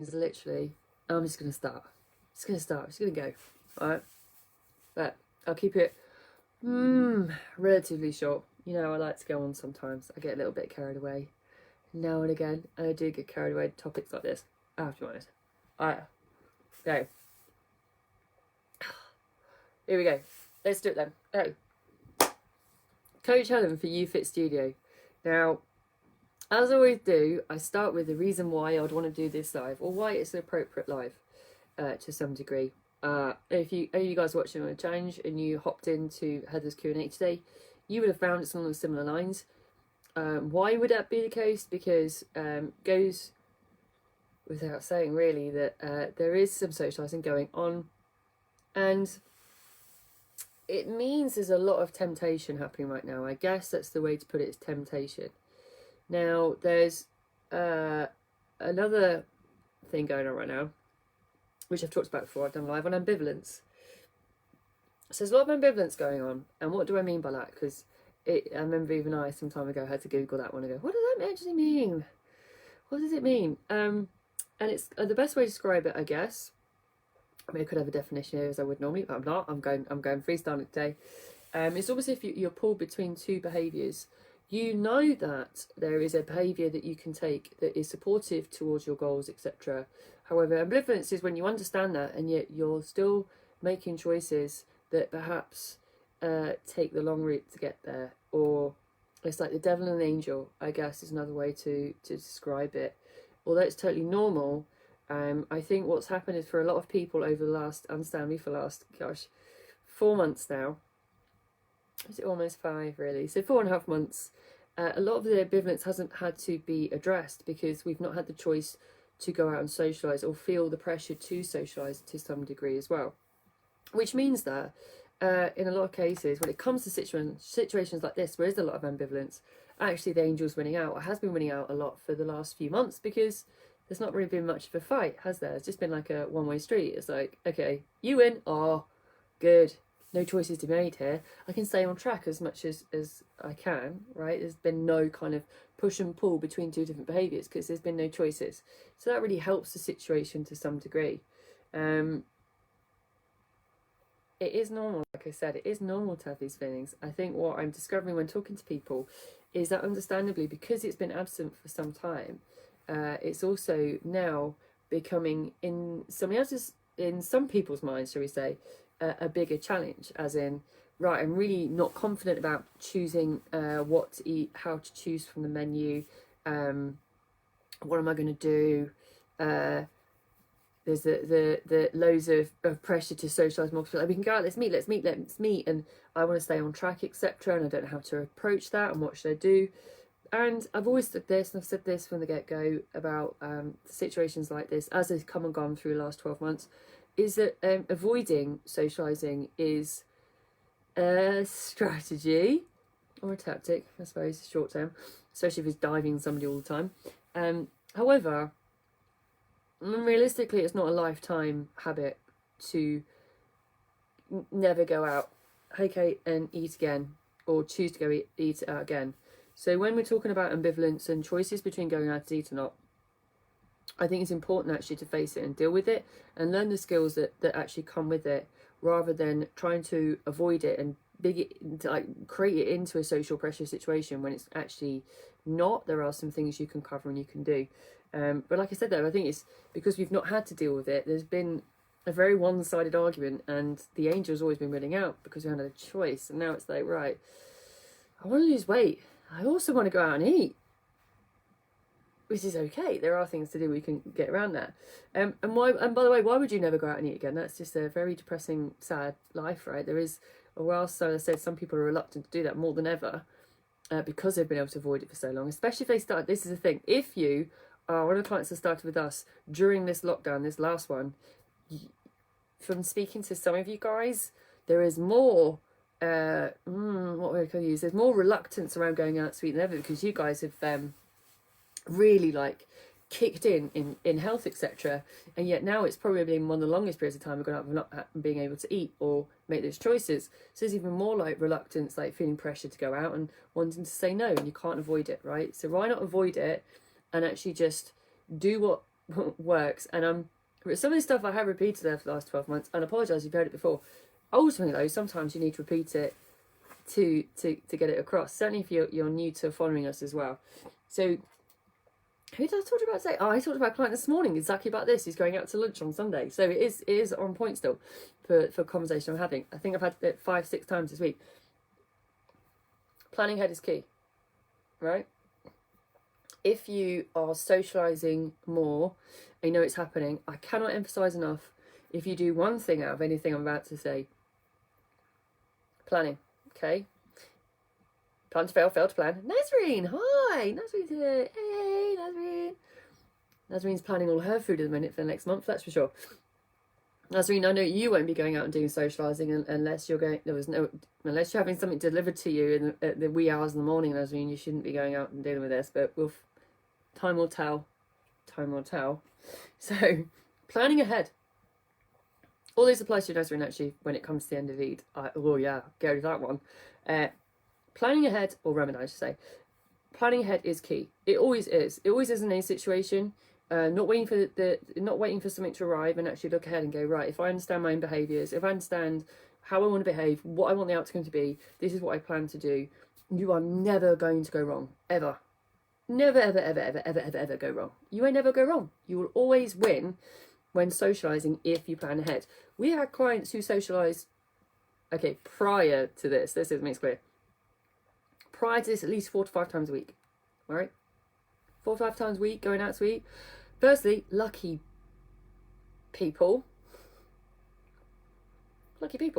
It's literally, I'm just going to start. Just going to go. Alright? But I'll keep it relatively short. You know, I like to go on sometimes. I get a little bit carried away now and again. And I do get carried away with topics like this. I have to be honest. Alright. Okay. Here we go. Let's do it then. Okay. Coach Helen for YouFit Studio. Now, as I always do, I start with the reason why I'd want to do this live, or why it's an appropriate live to some degree. If you guys watching on a challenge and you hopped into Heather's Q&A today, you would have found it's along similar lines. Why would that be the case? Because goes without saying really that there is some socialising going on, and it means there's a lot of temptation happening right now. I guess that's the way to put it, is temptation. Now, there's another thing going on right now, which I've talked about before. I've done live on ambivalence. So there's a lot of ambivalence going on. And what do I mean by that? Because I remember even I, some time ago, had to Google that one and go, what does that actually mean? What does it mean? And it's the best way to describe it, I guess. I mean, I could have a definition here as I would normally, but I'm not. I'm going freestyling today. It's almost if you're pulled between two behaviours. You know that there is a behaviour that you can take that is supportive towards your goals, etc. However, ambivalence is when you understand that and yet you're still making choices that perhaps take the long route to get there. Or it's like the devil and an angel, I guess, is another way to describe it. Although it's totally normal, I think what's happened is for a lot of people over the last, understand me, for the last, 4 months now, is it almost 5 really? So 4.5 months, a lot of the ambivalence hasn't had to be addressed because we've not had the choice to go out and socialise or feel the pressure to socialise to some degree as well. Which means that in a lot of cases, when it comes to situations like this, where there's a lot of ambivalence, actually the angel's winning out, or has been winning out a lot for the last few months, because there's not really been much of a fight, has there? It's just been like a one-way street. It's like, okay, you win, oh, good. No choices to be made here. I can stay on track as much as I can, right? There's been no kind of push and pull between two different behaviours because there's been no choices. So that really helps the situation to some degree. It is normal, like I said, it is normal to have these feelings. I think what I'm discovering when talking to people is that understandably, because it's been absent for some time, it's also now becoming in some people's minds, shall we say, a bigger challenge, as in, right, I'm really not confident about choosing what to eat, how to choose from the menu, what am I going to do, there's the loads of pressure to socialise more, like, we can go out, let's meet, and I want to stay on track, etc., and I don't know how to approach that, and what should I do. And I've always said this, and I've said this from the get-go about situations like this, as they've come and gone through the last 12 months, is that avoiding socialising is a strategy or a tactic, I suppose, short term, especially if it's diving somebody all the time. However, realistically, it's not a lifetime habit to never go out, hey Kate, and eat again, or choose to go eat out again. So when we're talking about ambivalence and choices between going out to eat or not, I think it's important actually to face it and deal with it and learn the skills that actually come with it, rather than trying to avoid it and create it into a social pressure situation when it's actually not. There are some things you can cover and you can do. But like I said though, I think it's because we've not had to deal with it. There's been a very one-sided argument and the angel's always been winning out because we haven't had a choice. And now it's like, right, I want to lose weight. I also want to go out and eat, which is okay. There are things to do. We can get around that. And by the way, why would you never go out and eat again? That's just a very depressing, sad life, right? There is, well, so I said, some people are reluctant to do that more than ever because they've been able to avoid it for so long, especially if they start. This is the thing. If you are one of the clients that started with us during this lockdown, this last one, from speaking to some of you guys, there is more what word can I use? There's more reluctance around going out to eat than ever because you guys have really like kicked in health, etc. And yet now it's probably been one of the longest periods of time we've gone out of not being able to eat or make those choices. So there's even more like reluctance, like feeling pressure to go out and wanting to say no, and you can't avoid it, right? So why not avoid it and actually just do what works. And some of the stuff I have repeated there for the last 12 months, and I apologise if you've heard it before. Ultimately though, sometimes you need to repeat it to get it across, certainly if you're new to following us as well. So who did I talk about today? Oh, I talked about a client this morning exactly about this. He's going out to lunch on Sunday. So it is on point still for conversation I'm having. I think I've had it 5-6 times this week. Planning ahead is key, right? If you are socialising more and you know it's happening, I cannot emphasise enough, if you do one thing out of anything I'm about to say, planning, okay? Plan to fail, fail to plan. Nazreen, hi! Nazreen's here. Hey, Nazreen. Nazreen's planning all her food at the minute for the next month, that's for sure. Nazreen, I know you won't be going out and doing socialising unless you're unless you're having something delivered to you at the wee hours in the morning, Nazreen. You shouldn't be going out and dealing with this, but time will tell. Time will tell. So, planning ahead. All this applies to Nazreen actually when it comes to the end of Eid. Oh yeah, go to that one. Planning ahead, or Ramadan I should say, planning ahead is key. It always is. It always is in any situation. Not waiting for something to arrive and actually look ahead and go, right, if I understand my own behaviours, if I understand how I want to behave, what I want the outcome to be, this is what I plan to do, you are never going to go wrong. Ever. Never, ever, ever, ever, ever, ever, ever go wrong. You ain't never go wrong. You will always win when socialising if you plan ahead. We had clients who socialise, okay, prior to this, makes it clear. Prior to this, at least 4 to 5 times a week. All right? 4 to 5 times a week, going out to eat. Firstly, lucky people,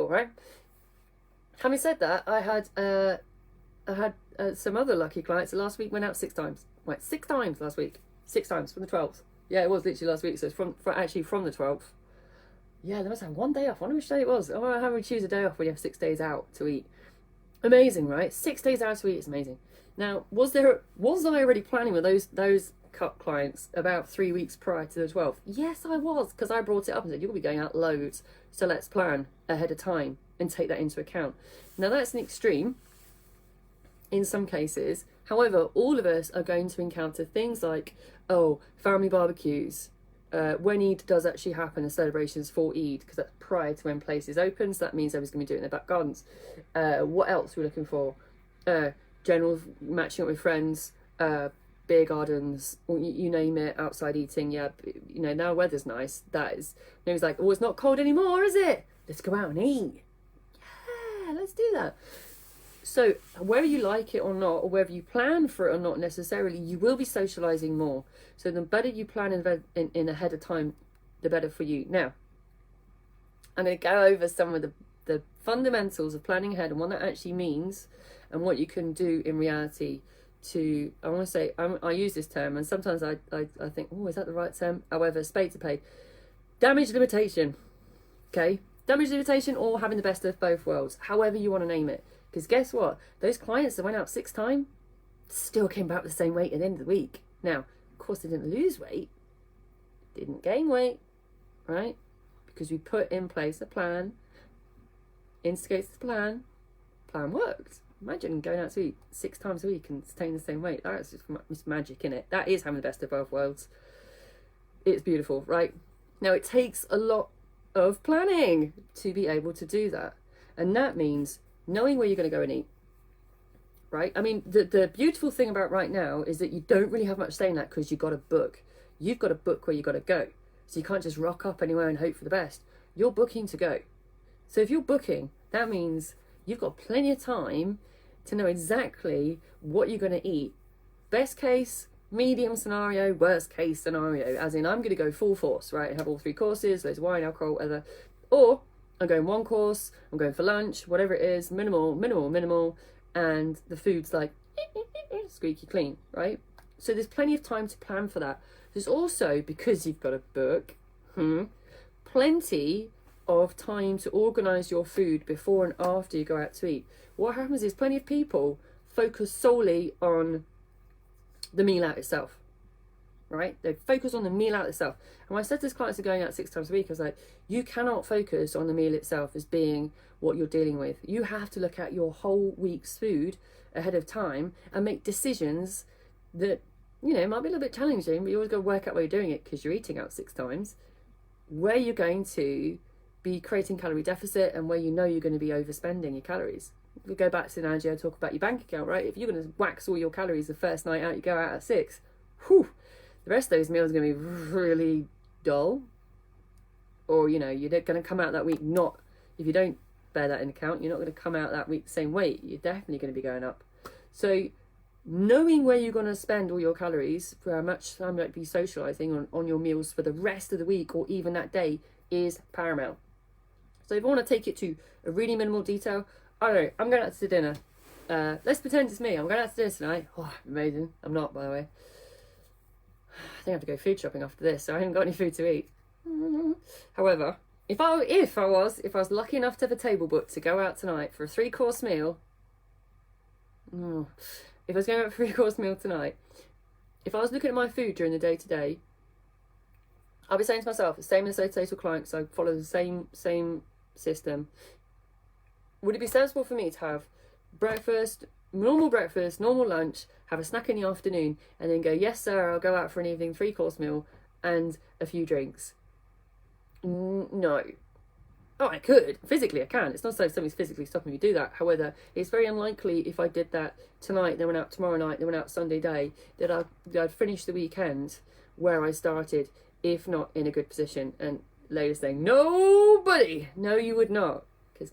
right? Having said that, I had some other lucky clients that last week went out 6 times. Right, 6 times last week. 6 times from the 12th. Yeah, it was literally last week. So it's from the 12th. Yeah, they must have 1 day off. I wonder which day it was. I wonder how we choose a day off when you have 6 days out to eat. Amazing, right? 6 days out to eat is amazing. Now, was I already planning with those cut clients about 3 weeks prior to the 12th? Yes, I was, because I brought it up and said, you'll be going out loads, so let's plan ahead of time and take that into account. Now, that's an extreme in some cases. However, all of us are going to encounter things like, family barbecues, when Eid does actually happen, and celebrations for Eid, because that's prior to when places open, so that means everyone's going to be doing it in their back gardens. What else are we looking for? General matching up with friends, beer gardens, or you name it, outside eating. Yeah, now weather's nice. That is, it's like, it's not cold anymore, is it? Let's go out and eat. Yeah, let's do that. So whether you like it or not, or whether you plan for it or not necessarily, you will be socialising more. So the better you plan in ahead of time, the better for you. Now, I'm going to go over some of the fundamentals of planning ahead and what that actually means and what you can do in reality to, I want to say, I use this term and sometimes I think, is that the right term? However, spade to pay. Damage limitation, okay? Damage limitation, or having the best of both worlds, however you want to name it. Because guess what? Those clients that went out 6 times still came back with the same weight at the end of the week. Now, of course, they didn't lose weight, didn't gain weight, right? Because we put in place a plan, instigates the plan worked. Imagine going out to eat 6 times a week and staying the same weight. That's just magic, isn't it? That is having the best of both worlds. It's beautiful, right? Now, it takes a lot of planning to be able to do that. And that means knowing where you're going to go and eat, right? I mean, the beautiful thing about right now is that you don't really have much say in that because you've got a book. You've got a book where you've got to go. So you can't just rock up anywhere and hope for the best. You're booking to go. So if you're booking, that means you've got plenty of time to know exactly what you're going to eat. Best case, medium scenario, worst case scenario. As in, I'm going to go full force, right? Have all 3 courses, there's wine, alcohol, whatever. Or I'm going 1 course, I'm going for lunch, whatever it is, minimal, and the food's like squeaky clean, right? So there's plenty of time to plan for that. There's also, because you've got a book, plenty of time to organise your food before and after you go out to eat. What happens is plenty of people focus solely on the meal out itself, right? They focus on the meal out itself. And when I said to clients are going out 6 times a week, I was like, you cannot focus on the meal itself as being what you're dealing with. You have to look at your whole week's food ahead of time and make decisions that you know, it might be a little bit challenging, but you always got to work out where you're doing it because you're eating out 6 times, where you're going to be creating calorie deficit and where you know you're going to be overspending your calories. If we go back to the analogy I talk about your bank account, right? If you're going to wax all your calories the first night out, you go out at 6, whew, the rest of those meals are going to be really dull. Or, you know, you're going to come out that week not, if you don't bear that in account, you're not going to come out that week the same weight. You're definitely going to be going up. So knowing where you're going to spend all your calories for how much time you might be socialising on your meals for the rest of the week or even that day is paramount. So if you want to take it to a really minimal detail, I don't know, I'm going out to dinner. Let's pretend it's me. I'm going out to dinner tonight. Oh, amazing. I'm not, by the way. I think I have to go food shopping after this, so I haven't got any food to eat. However, if I was lucky enough to have a table booked to go out tonight for a 3-course meal, if I was going out for a 3-course meal tonight, if I was looking at my food during the day today, I'll be saying to myself, the same as I say to a client, so I follow the same system. Would it be sensible for me to have breakfast, normal lunch, have a snack in the afternoon, and then go, yes sir, I'll go out for an evening 3-course meal and a few drinks? No. Oh, I could. Physically, I can. It's not so something's physically stopping me to do that. However, it's very unlikely if I did that tonight, then went out tomorrow night, then went out Sunday day, that I'd finish the weekend where I started, if not in a good position. And ladies saying, nobody! No, you would not. Because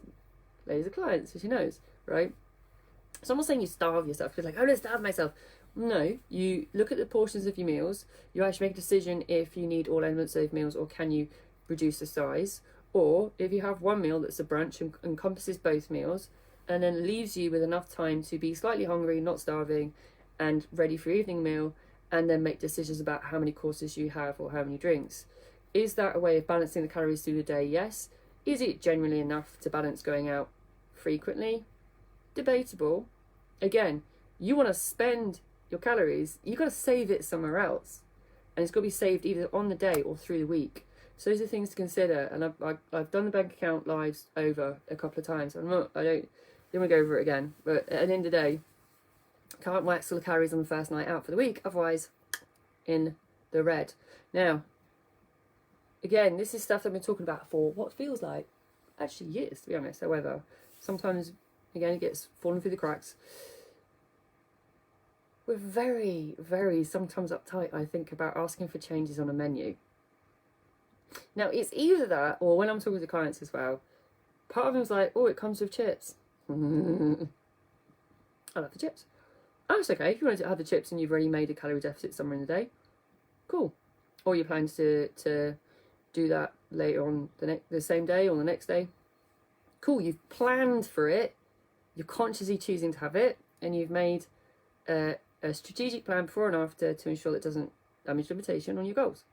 ladies are clients, as she knows, right? So I'm not saying you starve yourself. You're like, I'm going to starve myself. No, you look at the portions of your meals. You actually make a decision if you need all elements of meals or can you reduce the size. Or if you have one meal that's a brunch and encompasses both meals and then leaves you with enough time to be slightly hungry, not starving, and ready for your evening meal, and then make decisions about how many courses you have or how many drinks. Is that a way of balancing the calories through the day? Yes. Is it generally enough to balance going out frequently? Debatable. Again, you want to spend your calories, you've got to save it somewhere else. And it's got to be saved either on the day or through the week. So those are things to consider. And I've done the bank account lives over a couple of times. I don't want to go over it again. But at the end of the day, can't wax all the calories on the first night out for the week. Otherwise, in the red. Now, again, this is stuff I've been talking about for what feels like actually years, to be honest. However, sometimes, again, it gets fallen through the cracks. We're very, very sometimes uptight, I think, about asking for changes on a menu. Now, it's either that, or when I'm talking to clients as well, part of them's like, oh, it comes with chips. I love the chips. Oh, it's okay. If you want to have the chips and you've already made a calorie deficit somewhere in the day, cool. Or you plan to do that later on the same day or the next day, cool. You've planned for it. You're consciously choosing to have it, and you've made a strategic plan before and after to ensure that it doesn't damage limitation on your goals.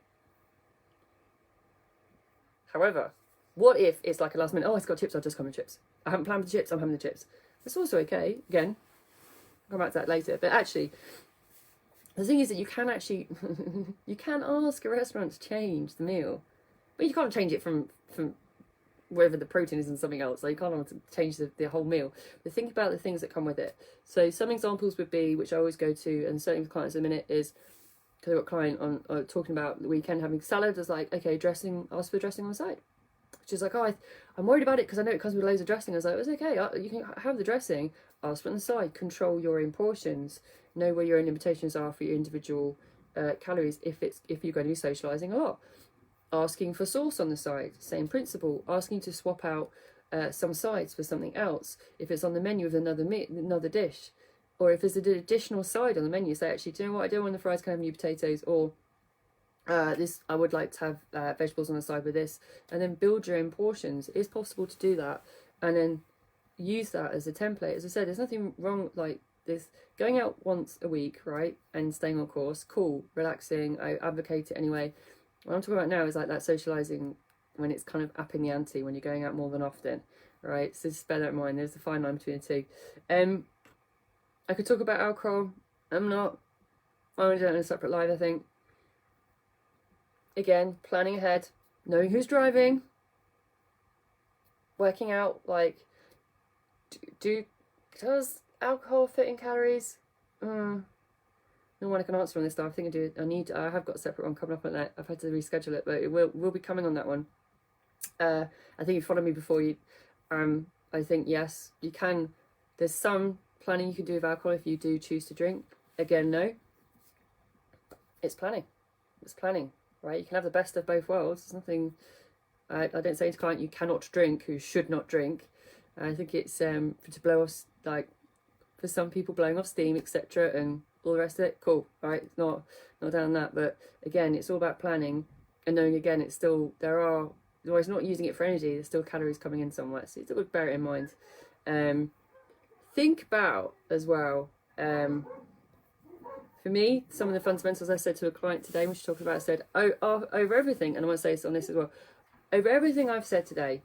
However, what if it's like a last minute, oh, it's got chips, I'll just come with chips. I haven't planned for the chips, I'm having the chips. That's also okay. Again, I'll come back to that later. But actually, the thing is that you can actually, you can ask a restaurant to change the meal. But you can't change it from wherever the protein is in something else. So you can't change the whole meal. But think about the things that come with it. So some examples would be, which I always go to, and certainly with clients in a minute, is because I've got a client on talking about the weekend having salad. I was like, okay, dressing, ask for dressing on the side. She's like, oh, I'm worried about it because I know it comes with loads of dressing. I was like, it's okay, you can have the dressing, ask for it on the side, control your own portions, know where your own limitations are for your individual calories if you're going to be socialising a lot. Asking for sauce on the side, same principle. Asking to swap out some sides for something else if it's on the menu with another dish, or if there's an additional side on the menu, say, actually, do you know what, I don't want the fries, can I have new potatoes, or this, I would like to have vegetables on the side with this, and then build your own portions. It is possible to do that, and then use that as a template. As I said, there's nothing wrong like this. Going out once a week, right, and staying on course, cool, relaxing. I advocate it anyway. What I'm talking about now is like that socialising when it's kind of upping the ante, when you're going out more than often, right? So just bear that in mind. There's a fine line between the two. I could talk about alcohol. I'm not. I'm going to do it in a separate live, I think. Again, planning ahead, knowing who's driving, working out, like, does alcohol fit in calories? no one can answer on this stuff. I think I have got a separate one coming up on that. I've had to reschedule it, but it will be coming on that one. I think you followed me before. I think yes, you can. There's some planning you can do with alcohol if you do choose to drink. Again, no. It's planning. It's planning, right? You can have the best of both worlds. There's nothing. I don't say to a client you cannot drink who should not drink. I think it's to blow off, like, for some people blowing off steam, etc., and all the rest of it. Cool, right? It's not down that, but again, it's all about planning and knowing. Again, it's still it's not using it for energy. There's still calories coming in somewhere, so you still bear it in mind. Think about as well. For me, some of the fundamentals I said to a client today when she talked about, I said, over everything, and I want to say this on this as well. Over everything I've said today,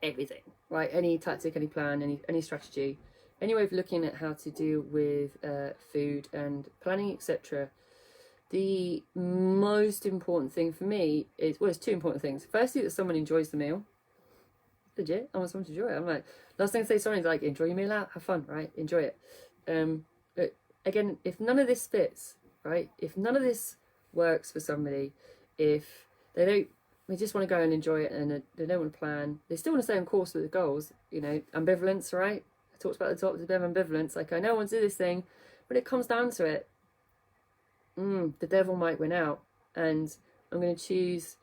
everything, right? Any tactic, any plan, any strategy, any way of looking at how to deal with food and planning, etc. The most important thing for me is, well, it's two important things. Firstly, that someone enjoys the meal. Legit, I want someone to enjoy it. I'm like, last thing I say to someone is like, enjoy your meal out, have fun, right? Enjoy it. But again, if none of this fits, right? If none of this works for somebody, if they just want to go and enjoy it and they don't want to plan, they still want to stay on course with the goals, ambivalence, right? I talked about the top, there's a bit of ambivalence, like I know I want to do this thing, but it comes down to it, the devil might win out, and I'm going to choose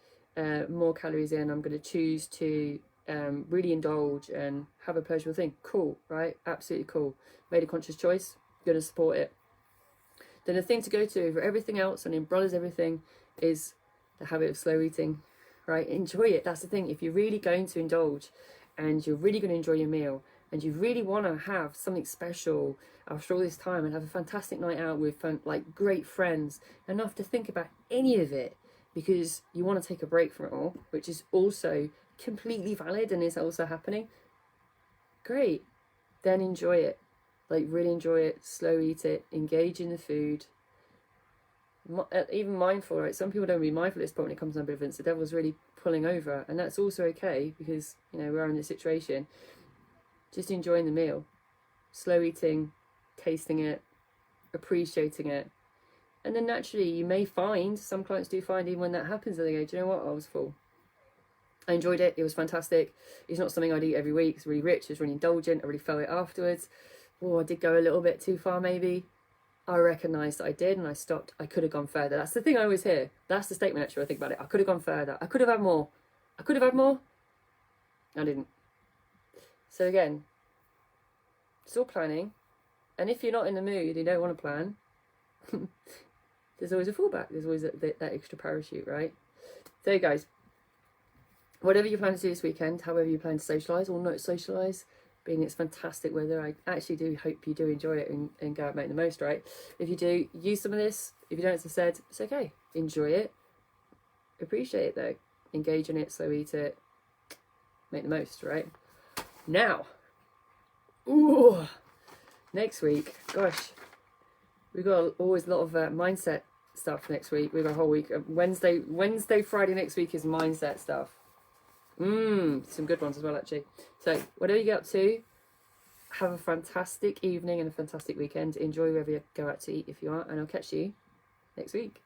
more calories in, I'm going to choose to really indulge and have a pleasurable thing. Cool, right? Absolutely cool. Made a conscious choice, going to support it. Then the thing to go to over everything else and umbrellas everything is the habit of slow eating. Right, enjoy it. That's the thing. If you're really going to indulge and you're really going to enjoy your meal and you really want to have something special after all this time and have a fantastic night out with great friends, enough to think about any of it because you want to take a break from it all, which is also completely valid and is also happening, great. Then enjoy it. Like, really enjoy it, slow eat it, engage in the food. Even mindful, right? Some people don't be mindful at this point when it comes to ambivalence. The devil's really pulling over, and that's also okay because we are in this situation. Just enjoying the meal, slow eating, tasting it, appreciating it, and then naturally you may find, some clients do find, even when that happens, they go, do you know what, I was full. I enjoyed it. It was fantastic. It's not something I'd eat every week. It's really rich. It's really indulgent. I really felt it afterwards. Oh, I did go a little bit too far, maybe. I recognised that I did and I stopped. I could have gone further. That's the thing I always hear. That's the statement actually I think about it. I could have gone further. I could have had more. I could have had more. I didn't. So again, it's all planning. And if you're not in the mood, you don't want to plan, there's always a fallback. There's always that extra parachute, right? So you guys, whatever you plan to do this weekend, however you plan to socialise or not socialise, being it's fantastic weather, I actually do hope you do enjoy it and go out and make the most, right? If you do, use some of this. If you don't, as I said, it's okay. Enjoy it. Appreciate it though. Engage in it, slow eat it. Make the most, right? Now, next week, gosh, we've got always a lot of mindset stuff next week. We've got a whole week. Wednesday, Friday next week is mindset stuff. Some good ones as well, actually. So whatever you get up to, have a fantastic evening and a fantastic weekend. Enjoy wherever you go out to eat if you are, and I'll catch you next week.